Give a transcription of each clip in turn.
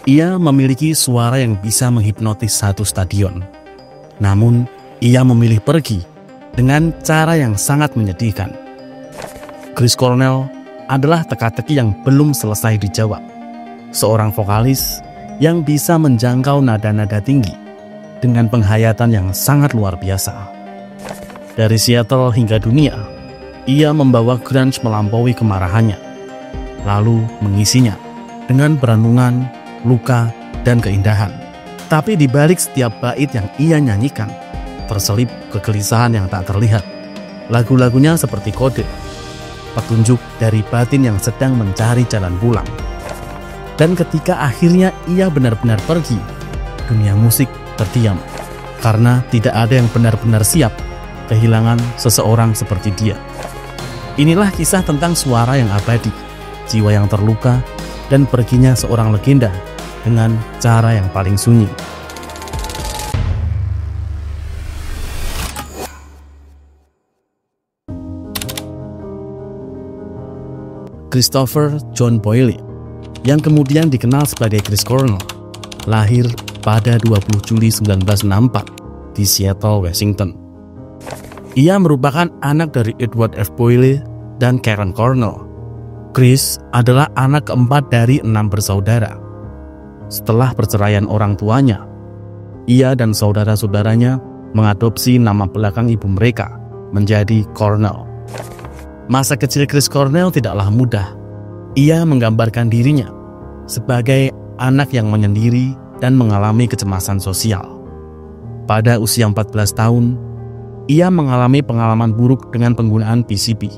Ia memiliki suara yang bisa menghipnotis satu stadion. Namun, ia memilih pergi dengan cara yang sangat menyedihkan. Chris Cornell adalah teka-teki yang belum selesai dijawab. Seorang vokalis yang bisa menjangkau nada-nada tinggi dengan penghayatan yang sangat luar biasa. Dari Seattle hingga dunia, ia membawa grunge melampaui kemarahannya, lalu mengisinya dengan perenungan, luka, dan keindahan. Tapi di balik setiap bait yang ia nyanyikan, terselip kegelisahan yang tak terlihat. Lagu-lagunya seperti kode, petunjuk dari batin yang sedang mencari jalan pulang. Dan ketika akhirnya ia benar-benar pergi, dunia musik terdiam, karena tidak ada yang benar-benar siap kehilangan seseorang seperti dia. Inilah kisah tentang suara yang abadi, jiwa yang terluka, dan perginya seorang legenda dengan cara yang paling sunyi. Christopher John Boyle, yang kemudian dikenal sebagai Chris Cornell, lahir pada 20 Juli 1964 di Seattle, Washington. Ia merupakan anak dari Edward F. Boyle dan Karen Cornell. Chris adalah anak keempat dari 6 bersaudara. Setelah perceraian orang tuanya, ia dan saudara-saudaranya mengadopsi nama belakang ibu mereka menjadi Cornell. Masa kecil Chris Cornell tidaklah mudah. Ia menggambarkan dirinya sebagai anak yang menyendiri dan mengalami kecemasan sosial. Pada usia 14 tahun, ia mengalami pengalaman buruk dengan penggunaan PCP,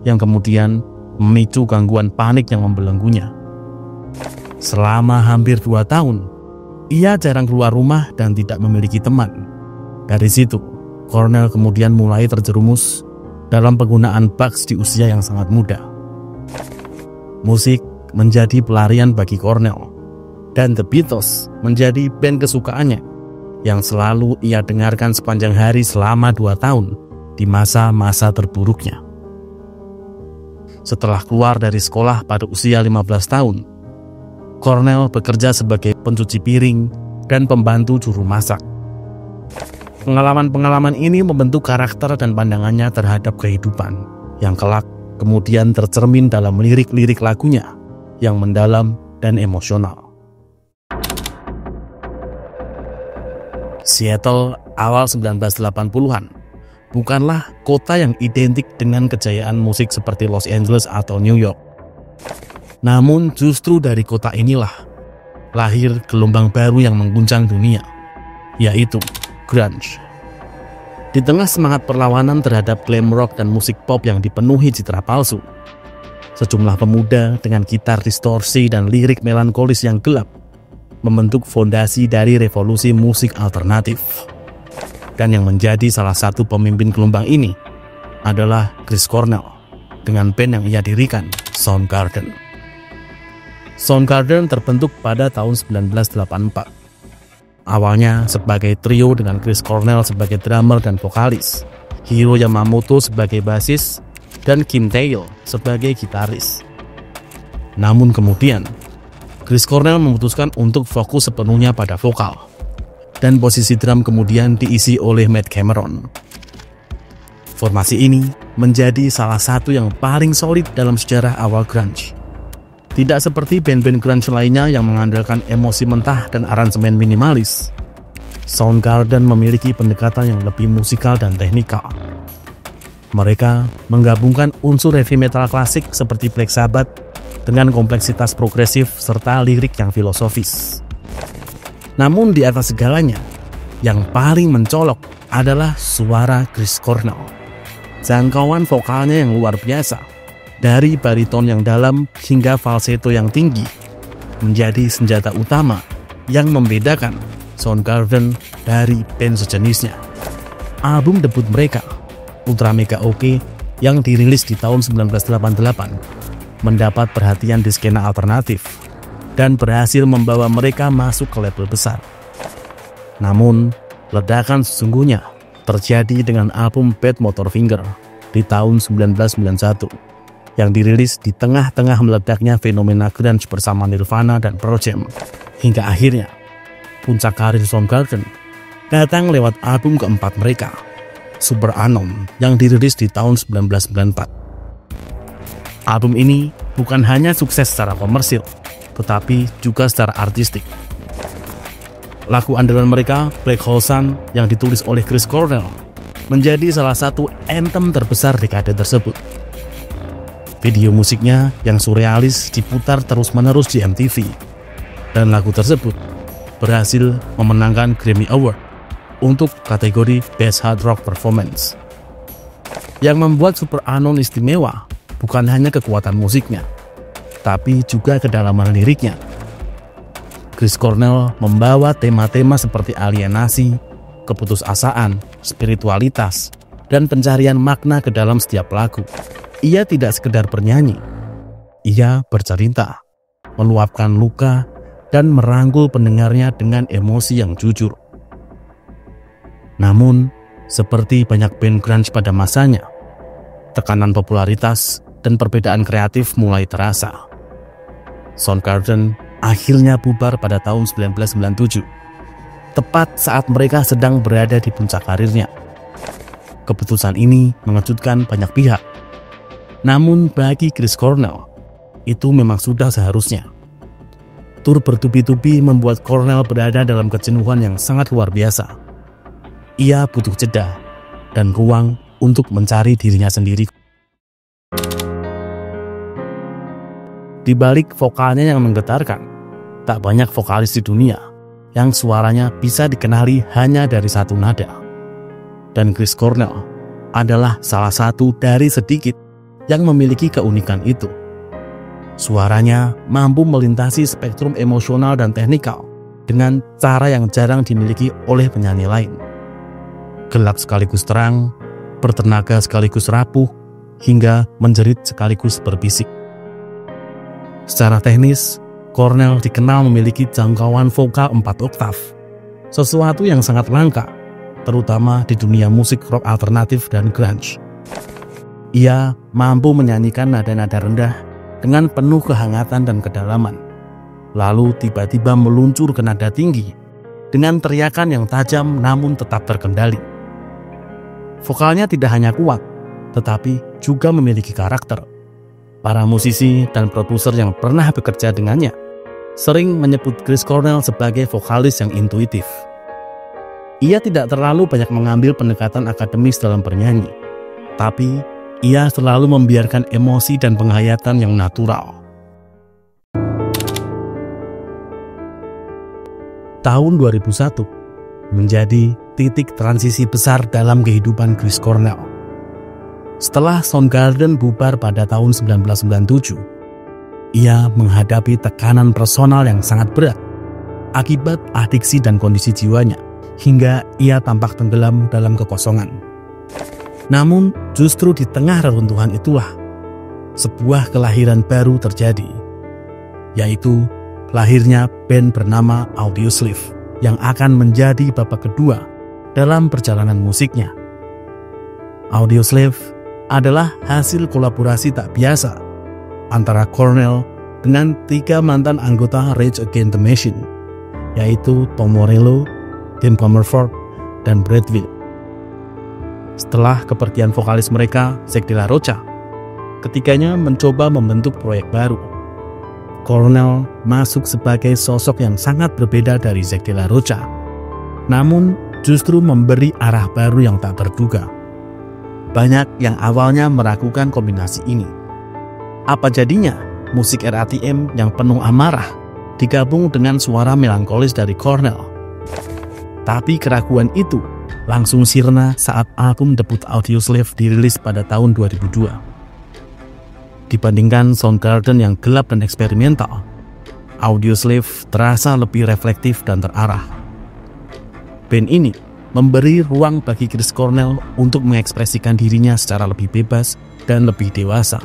yang kemudian memicu gangguan panik yang membelenggunya. Selama hampir 2 tahun, ia jarang keluar rumah dan tidak memiliki teman. Dari situ, Cornell kemudian mulai terjerumus dalam penggunaan drugs di usia yang sangat muda. Musik menjadi pelarian bagi Cornell, dan The Beatles menjadi band kesukaannya yang selalu ia dengarkan sepanjang hari selama 2 tahun di masa-masa terburuknya. Setelah keluar dari sekolah pada usia 15 tahun, Cornell bekerja sebagai pencuci piring dan pembantu juru masak. Pengalaman-pengalaman ini membentuk karakter dan pandangannya terhadap kehidupan, yang kelak kemudian tercermin dalam lirik-lirik lagunya yang mendalam dan emosional. Seattle awal 1980-an bukanlah kota yang identik dengan kejayaan musik seperti Los Angeles atau New York. Namun justru dari kota inilah lahir gelombang baru yang mengguncang dunia, yaitu grunge. Di tengah semangat perlawanan terhadap glam rock dan musik pop yang dipenuhi citra palsu, sejumlah pemuda dengan gitar distorsi dan lirik melankolis yang gelap membentuk fondasi dari revolusi musik alternatif. Dan yang menjadi salah satu pemimpin gelombang ini adalah Chris Cornell dengan band yang ia dirikan, Soundgarden. Soundgarden terbentuk pada tahun 1984. Awalnya sebagai trio dengan Chris Cornell sebagai drummer dan vokalis, Hiro Yamamoto sebagai basis, dan Kim Thayil sebagai gitaris. Namun kemudian, Chris Cornell memutuskan untuk fokus sepenuhnya pada vokal, dan posisi drum kemudian diisi oleh Matt Cameron. Formasi ini menjadi salah satu yang paling solid dalam sejarah awal grunge. Tidak seperti band-band grunge lainnya yang mengandalkan emosi mentah dan aransemen minimalis, Soundgarden memiliki pendekatan yang lebih musikal dan teknikal. Mereka menggabungkan unsur heavy metal klasik seperti Black Sabbath dengan kompleksitas progresif serta lirik yang filosofis. Namun di atas segalanya, yang paling mencolok adalah suara Chris Cornell. Jangkauan vokalnya yang luar biasa, dari bariton yang dalam hingga falsetto yang tinggi, menjadi senjata utama yang membedakan Soundgarden dari band sejenisnya. Album debut mereka, Ultra Mega OK, yang dirilis di tahun 1988, mendapat perhatian di skena alternatif dan berhasil membawa mereka masuk ke label besar. Namun, ledakan sesungguhnya terjadi dengan album Bad Motorfinger di tahun 1991, yang dirilis di tengah-tengah meledaknya fenomena grunge bersama Nirvana dan Pearl Jam. Hingga akhirnya, puncak karir Soundgarden datang lewat album keempat mereka, Superunknown, yang dirilis di tahun 1994. Album ini bukan hanya sukses secara komersil, tetapi juga secara artistik. Lagu andalan mereka, Black Hole Sun, yang ditulis oleh Chris Cornell, menjadi salah satu anthem terbesar dekade tersebut. Video musiknya yang surrealis diputar terus-menerus di MTV, dan lagu tersebut berhasil memenangkan Grammy Award untuk kategori Best Hard Rock Performance. Yang membuat Superunknown istimewa bukan hanya kekuatan musiknya, tapi juga kedalaman liriknya. Chris Cornell membawa tema-tema seperti alienasi, keputusasaan, spiritualitas, dan pencarian makna ke dalam setiap lagu. Ia tidak sekedar bernyanyi, ia bercerita, meluapkan luka, dan merangkul pendengarnya dengan emosi yang jujur. Namun, seperti banyak band grunge pada masanya, tekanan popularitas dan perbedaan kreatif mulai terasa. Soundgarden akhirnya bubar pada tahun 1997, tepat saat mereka sedang berada di puncak karirnya. Keputusan ini mengejutkan banyak pihak. Namun bagi Chris Cornell, itu memang sudah seharusnya. Tur bertubi-tubi membuat Cornell berada dalam kejenuhan yang sangat luar biasa. Ia butuh jeda dan ruang untuk mencari dirinya sendiri. Di balik vokalnya yang menggetarkan, tak banyak vokalis di dunia yang suaranya bisa dikenali hanya dari satu nada. Dan Chris Cornell adalah salah satu dari sedikit yang memiliki keunikan itu. Suaranya mampu melintasi spektrum emosional dan teknikal dengan cara yang jarang dimiliki oleh penyanyi lain. Gelap sekaligus terang, bertenaga sekaligus rapuh, hingga menjerit sekaligus berbisik. Secara teknis, Cornell dikenal memiliki jangkauan vokal 4 oktav, sesuatu yang sangat langka, terutama di dunia musik rock alternatif dan grunge. Ia mampu menyanyikan nada-nada rendah dengan penuh kehangatan dan kedalaman, lalu tiba-tiba meluncur ke nada tinggi dengan teriakan yang tajam namun tetap terkendali. Vokalnya tidak hanya kuat, tetapi juga memiliki karakter. Para musisi dan produser yang pernah bekerja dengannya sering menyebut Chris Cornell sebagai vokalis yang intuitif. Ia tidak terlalu banyak mengambil pendekatan akademis dalam bernyanyi, tapi ia selalu membiarkan emosi dan penghayatan yang natural. Tahun 2001 menjadi titik transisi besar dalam kehidupan Chris Cornell. Setelah Soundgarden bubar pada tahun 1997, ia menghadapi tekanan personal yang sangat berat akibat adiksi dan kondisi jiwanya, hingga ia tampak tenggelam dalam kekosongan. Namun, justru di tengah reruntuhan itulah sebuah kelahiran baru terjadi, yaitu lahirnya band bernama Audioslave yang akan menjadi babak kedua dalam perjalanan musiknya. Audioslave adalah hasil kolaborasi tak biasa antara Cornell dengan 3 mantan anggota Rage Against the Machine, yaitu Tom Morello, Tim Comerford, dan Brad Wilk. Setelah kepergian vokalis mereka, Zack de la Rocha, ketiganya mencoba membentuk proyek baru. Cornell masuk sebagai sosok yang sangat berbeda dari Zack de la Rocha, namun justru memberi arah baru yang tak terduga. Banyak yang awalnya meragukan kombinasi ini. Apa jadinya musik RATM yang penuh amarah digabung dengan suara melankolis dari Cornell? Tapi keraguan itu langsung sirna saat album debut Audioslave dirilis pada tahun 2002. Dibandingkan Soundgarden yang gelap dan eksperimental, Audioslave terasa lebih reflektif dan terarah. Band ini memberi ruang bagi Chris Cornell untuk mengekspresikan dirinya secara lebih bebas dan lebih dewasa.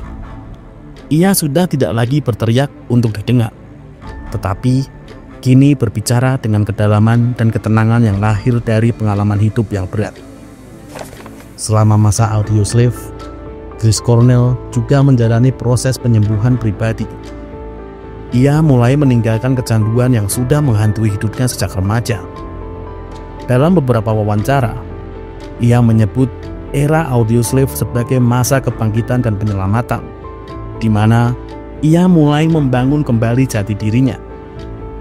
Ia sudah tidak lagi berteriak untuk didengar, tetapi kini berbicara dengan kedalaman dan ketenangan yang lahir dari pengalaman hidup yang berat. Selama masa Audioslave, Chris Cornell juga menjalani proses penyembuhan pribadi. Ia mulai meninggalkan kecanduan yang sudah menghantui hidupnya sejak remaja. Dalam beberapa wawancara, ia menyebut era Audioslave sebagai masa kebangkitan dan penyelamatan, di mana ia mulai membangun kembali jati dirinya,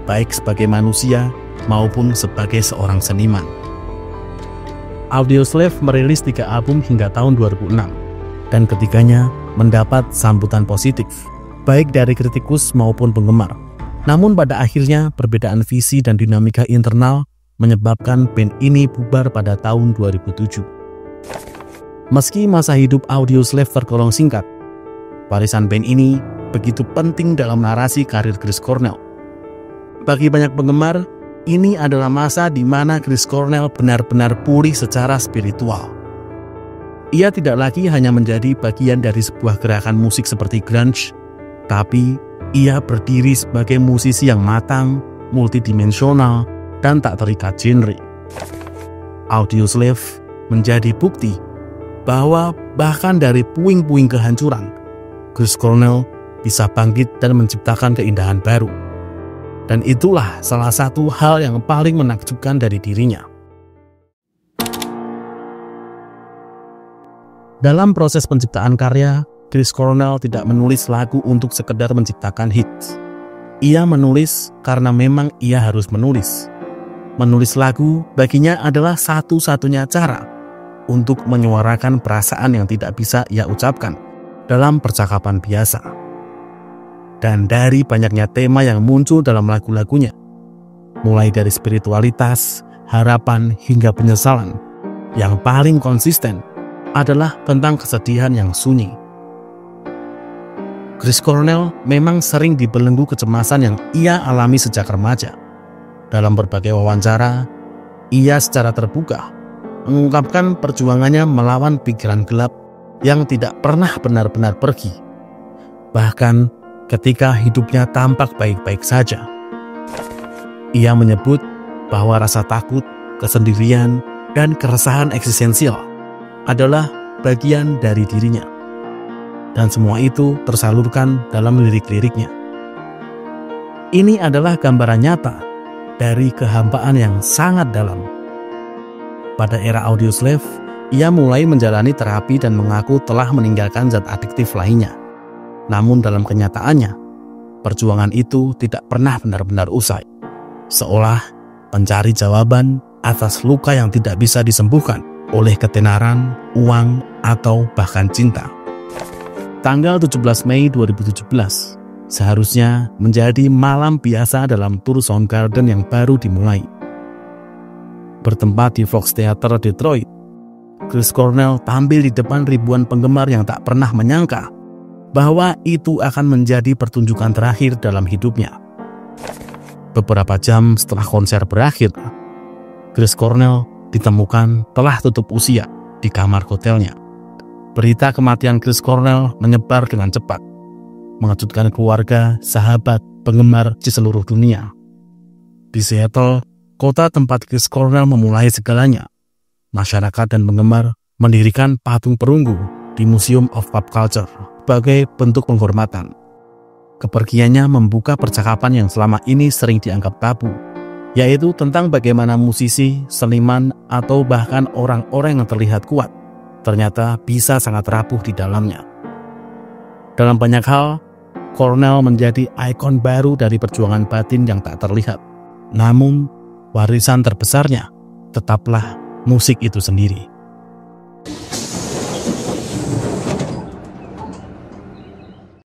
baik sebagai manusia maupun sebagai seorang seniman. Audioslave merilis 3 album hingga tahun 2006, dan ketiganya mendapat sambutan positif, baik dari kritikus maupun penggemar. Namun pada akhirnya perbedaan visi dan dinamika internal menyebabkan band ini bubar pada tahun 2007. Meski masa hidup Audioslave tergolong singkat, warisan band ini begitu penting dalam narasi karir Chris Cornell. Bagi banyak penggemar, ini adalah masa di mana Chris Cornell benar-benar pulih secara spiritual. Ia tidak lagi hanya menjadi bagian dari sebuah gerakan musik seperti grunge, tapi ia berdiri sebagai musisi yang matang, multidimensional, dan tak terikat genre. Audioslave menjadi bukti bahwa bahkan dari puing-puing kehancuran, Chris Cornell bisa bangkit dan menciptakan keindahan baru. Dan itulah salah satu hal yang paling menakjubkan dari dirinya. Dalam proses penciptaan karya, Chris Cornell tidak menulis lagu untuk sekedar menciptakan hits. Ia menulis karena memang ia harus menulis. Menulis lagu baginya adalah satu-satunya cara untuk menyuarakan perasaan yang tidak bisa ia ucapkan dalam percakapan biasa. Dan dari banyaknya tema yang muncul dalam lagu-lagunya, mulai dari spiritualitas, harapan, hingga penyesalan, yang paling konsisten adalah tentang kesedihan yang sunyi. Chris Cornell memang sering dibelenggu kecemasan yang ia alami sejak remaja. Dalam berbagai wawancara, ia secara terbuka mengungkapkan perjuangannya melawan pikiran gelap yang tidak pernah benar-benar pergi. Bahkan ketika hidupnya tampak baik-baik saja. Ia menyebut bahwa rasa takut, kesendirian, dan keresahan eksistensial adalah bagian dari dirinya. Dan semua itu tersalurkan dalam lirik-liriknya. Ini adalah gambaran nyata dari kehampaan yang sangat dalam. Pada era Audioslave, ia mulai menjalani terapi dan mengaku telah meninggalkan zat adiktif lainnya. Namun dalam kenyataannya, perjuangan itu tidak pernah benar-benar usai. Seolah mencari jawaban atas luka yang tidak bisa disembuhkan oleh ketenaran, uang, atau bahkan cinta. Tanggal 17 Mei 2017 seharusnya menjadi malam biasa dalam tur Soundgarden yang baru dimulai. Bertempat di Fox Theater Detroit, Chris Cornell tampil di depan ribuan penggemar yang tak pernah menyangka bahwa itu akan menjadi pertunjukan terakhir dalam hidupnya. Beberapa jam setelah konser berakhir, Chris Cornell ditemukan telah tutup usia di kamar hotelnya. Berita kematian Chris Cornell menyebar dengan cepat, mengejutkan keluarga, sahabat, penggemar di seluruh dunia. Di Seattle, kota tempat Chris Cornell memulai segalanya, masyarakat dan penggemar mendirikan patung perunggu di Museum of Pop Culture sebagai bentuk penghormatan. Kepergiannya membuka percakapan yang selama ini sering dianggap tabu, yaitu tentang bagaimana musisi, seniman, atau bahkan orang-orang yang terlihat kuat ternyata bisa sangat rapuh di dalamnya. Dalam banyak hal, Cornell menjadi ikon baru dari perjuangan batin yang tak terlihat. Namun, warisan terbesarnya tetaplah musik itu sendiri.